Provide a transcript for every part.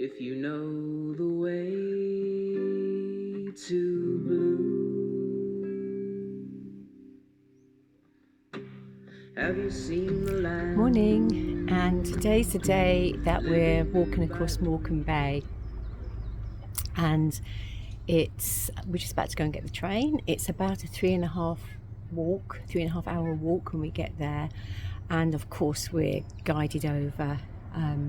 If you know the way to blue, have you seen the land? Morning, and today's the day that we're walking across Morecombe Bay, and we're just about to go and get the train. It's about a 3.5 hour walk when we get there, and of course we're guided over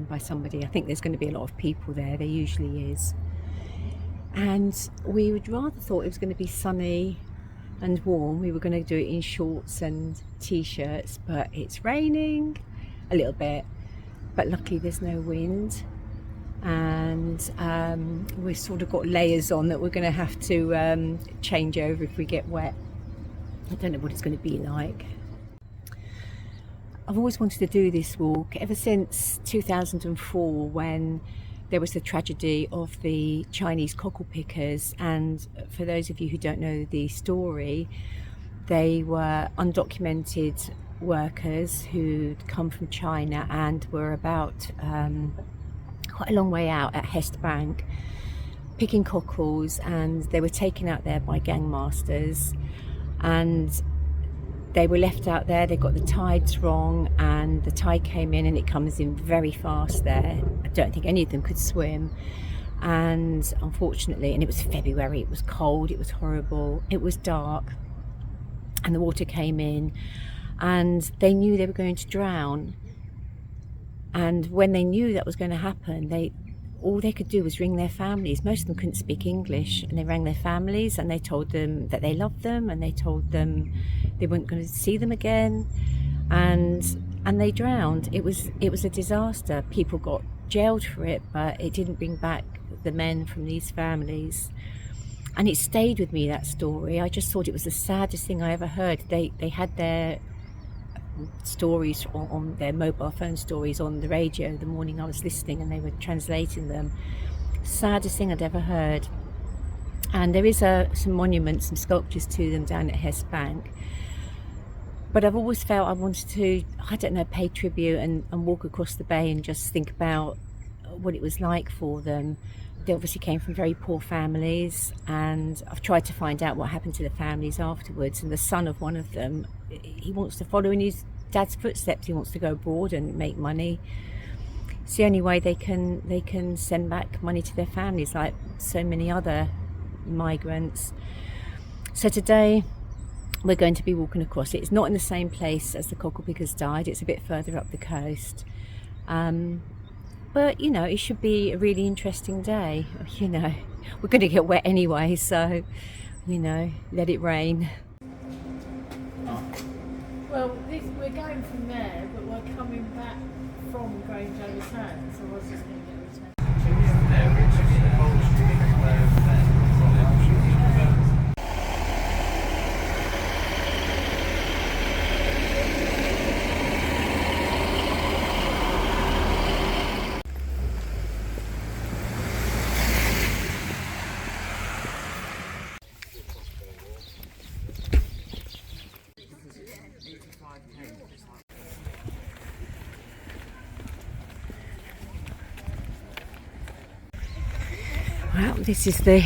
by somebody. I think there's going to be a lot of people there usually is, and we would rather thought it was going to be sunny and warm. We were going to do it in shorts and t-shirts, but it's raining a little bit, but luckily there's no wind, and we've sort of got layers on that we're going to have to change over if we get wet. I don't know what it's going to be like. I've always wanted to do this walk ever since 2004, when there was the tragedy of the Chinese cockle pickers. And for those of you who don't know the story, they were undocumented workers who'd come from China and were about quite a long way out at Hest Bank picking cockles, and they were taken out there by gangmasters, and they were left out there. They got the tides wrong, and the tide came in, and it comes in very fast there. I don't think any of them could swim, and unfortunately, and it was February, it was cold, it was horrible, it was dark, and the water came in, and they knew they were going to drown. And when they knew that was going to happen, all they could do was ring their families. Most of them couldn't speak English, and they rang their families and they told them that they loved them, and they told them they weren't going to see them again, and they drowned. It was a disaster. People got jailed for it, but it didn't bring back the men from these families, and it stayed with me, that story. I just thought it was the saddest thing I ever heard. They had their stories on their mobile phone stories on the radio the morning I was listening, and they were translating them. Saddest thing I'd ever heard. And there is some monuments, some sculptures to them down at Hest Bank, but I've always felt I wanted to, I don't know, pay tribute and walk across the bay and just think about what it was like for them. They obviously came from very poor families, and I've tried to find out what happened to the families afterwards. And the son of one of them, he wants to follow in his dad's footsteps. He wants to go abroad and make money. It's the only way they can send back money to their families, like so many other migrants. So today we're going to be walking across it. It's not in the same place as the cockle pickers died. It's a bit further up the coast. But, you know, it should be a really interesting day. You know, we're going to get wet anyway, so, you know, let it rain. Well, we're going from there, but we're coming back from Grange over Sands, so I was just going to get a return. Well, this is the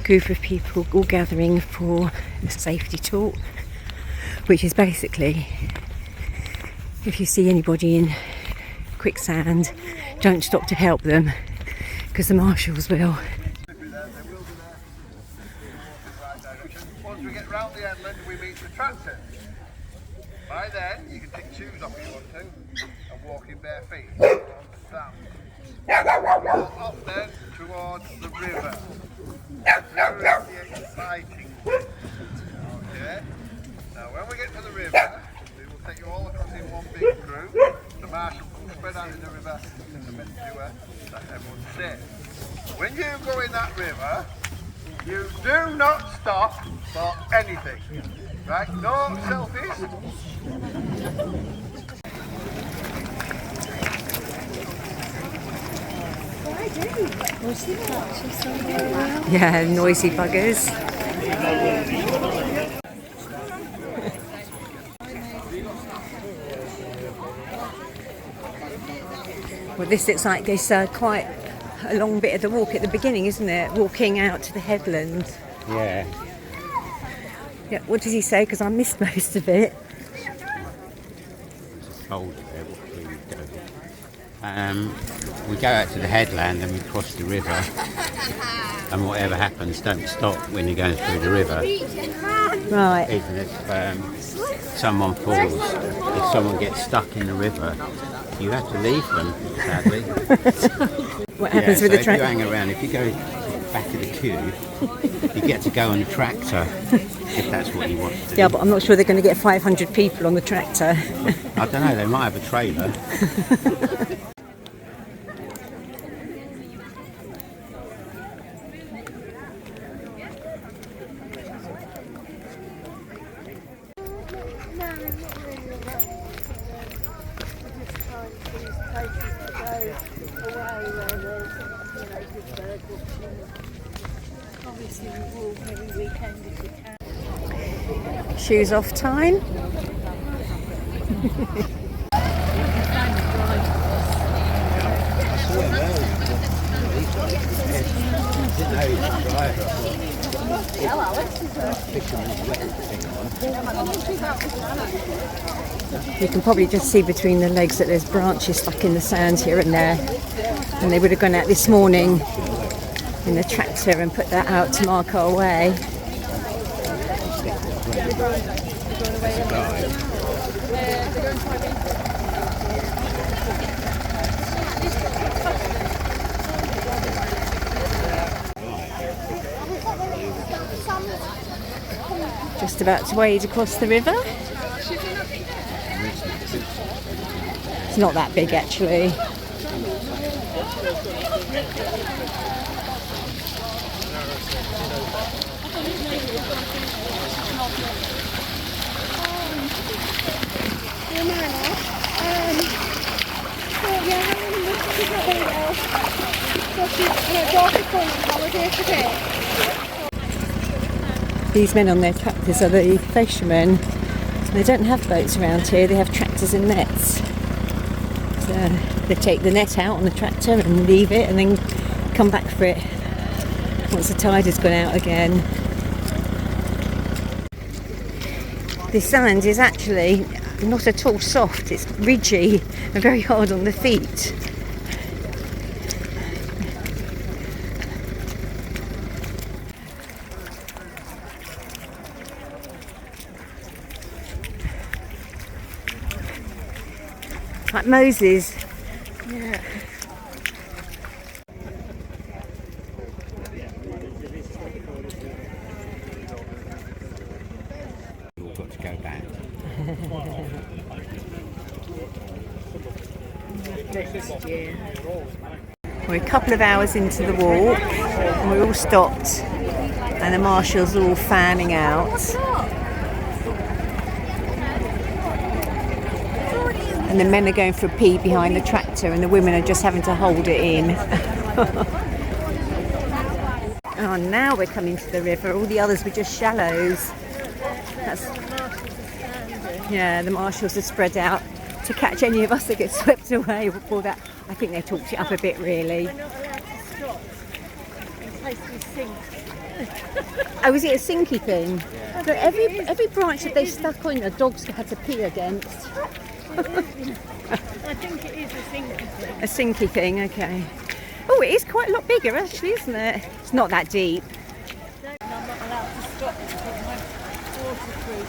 group of people all gathering for the safety talk, which is basically, if you see anybody in quicksand, don't stop to help them, because the marshals will. Once we get round the headland, we meet the tractor. By then, you can take shoes off if you want to, and walk in bare feet. Walk up then towards the river. Very exciting. Okay. Now, when we get to the river, we will take you all across in one big group. The marshal will spread out in the river to make sure that everyone's safe. When you go in that river, you do not stop for anything. Right? No selfies. Yeah, noisy buggers. Well, this looks like it's quite a long bit of the walk at the beginning, isn't it? Walking out to the headland. Yeah. Yeah. What does he say? Because I missed most of it. Cold there. What do we do? We go out to the headland and we cross the river. And whatever happens, don't stop when you're going through the river. Right. Even if someone falls, if someone gets stuck in the river, you have to leave them, sadly. What happens with the tractor? tractor? If you hang around, if you go back of the queue, you get to go on the tractor, if that's what you want to do. Yeah, but I'm not sure they're going to get 500 people on the tractor. I don't know, they might have a trailer. Shoes off time. You can probably just see between the legs that there's branches stuck in the sand here and there, and they would have gone out this morning in the tractor and put that out to mark our way. Just about to wade across the river. It's not that big actually. These men on their tractors are the fishermen. They don't have boats around here, they have tractors and nets. So they take the net out on the tractor and leave it and then come back for it once the tide has gone out again. The sand is actually not at all soft, it's ridgy and very hard on the feet. Like Moses. Yeah. We've got to go back. We're a couple of hours into the walk and we're all stopped and the marshals are all fanning out. And the men are going for a pee behind the tractor and the women are just having to hold it in. Oh, now we're coming to the river. All the others were just shallows. Yeah, the marshals are spread out to catch any of us that get swept away before that. I think they talked it up a bit, really. Oh, is it a sinky thing? Yeah. So every branch that they stuck on, the dogs had to pee against. I think it is a sinky thing. A sinky thing, okay. Oh, it is quite a lot bigger actually, isn't it? It's not that deep. I'm not allowed to stop to put my waterproof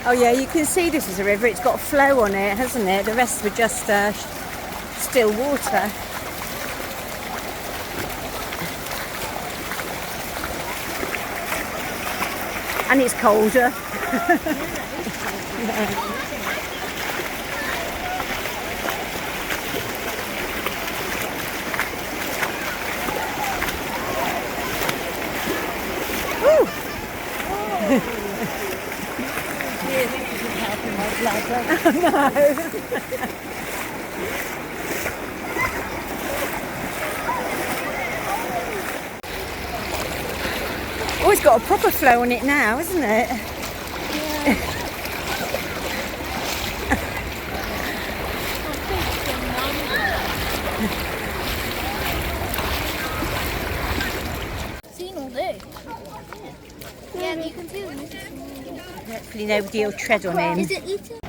on. Oh yeah, you can see this is a river. It's got a flow on it, hasn't it? The rest were just still water. And it's colder. Yeah. Woo! Oh no! Oh, it's got a proper flow on it now, isn't it? Yeah. nobody will tread on him. Is it eating?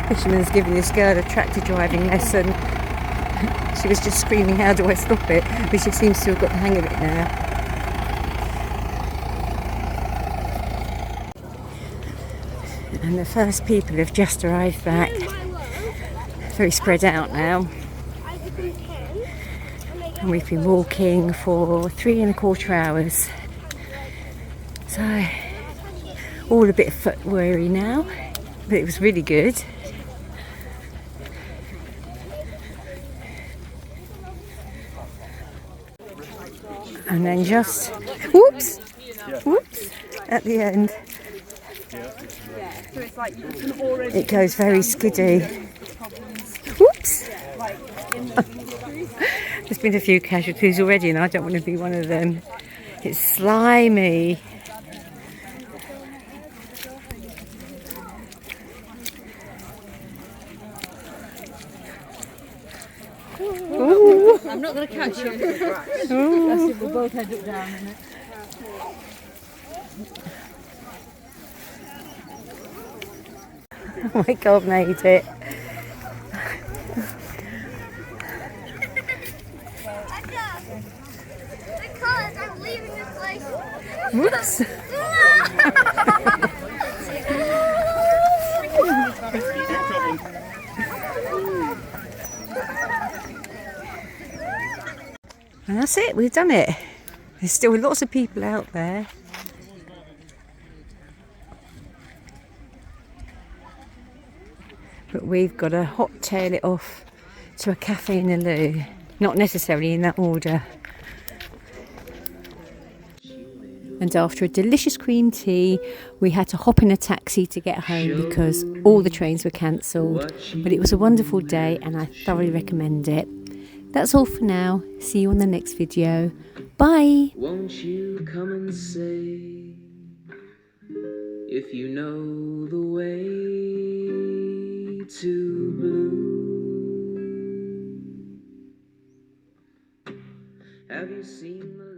Fisherman's giving this girl a tractor driving lesson. She was just screaming, how do I stop it? But she seems to have got the hang of it now. And the first people have just arrived back. Very spread out now. And we've been walking for 3¼ hours. So, all a bit foot weary now, but it was really good. And then just, whoops, at the end. It goes very skiddy. Whoops! There's been a few casualties already and I don't want to be one of them. It's slimy. Ooh. I'm not going to catch you. That's it, we'll both head it down, isn't it? Oh my God, made it. Because I'm leaving this place. Whoops. And that's it, we've done it. There's still lots of people out there. But we've got to hot tail it off to a cafe in the loo. Not necessarily in that order. And after a delicious cream tea, we had to hop in a taxi to get home because all the trains were cancelled. But it was a wonderful day and I thoroughly recommend it. That's all for now. See you on the next video. Bye. Won't you come and say if you know the way to blue? Have you seen the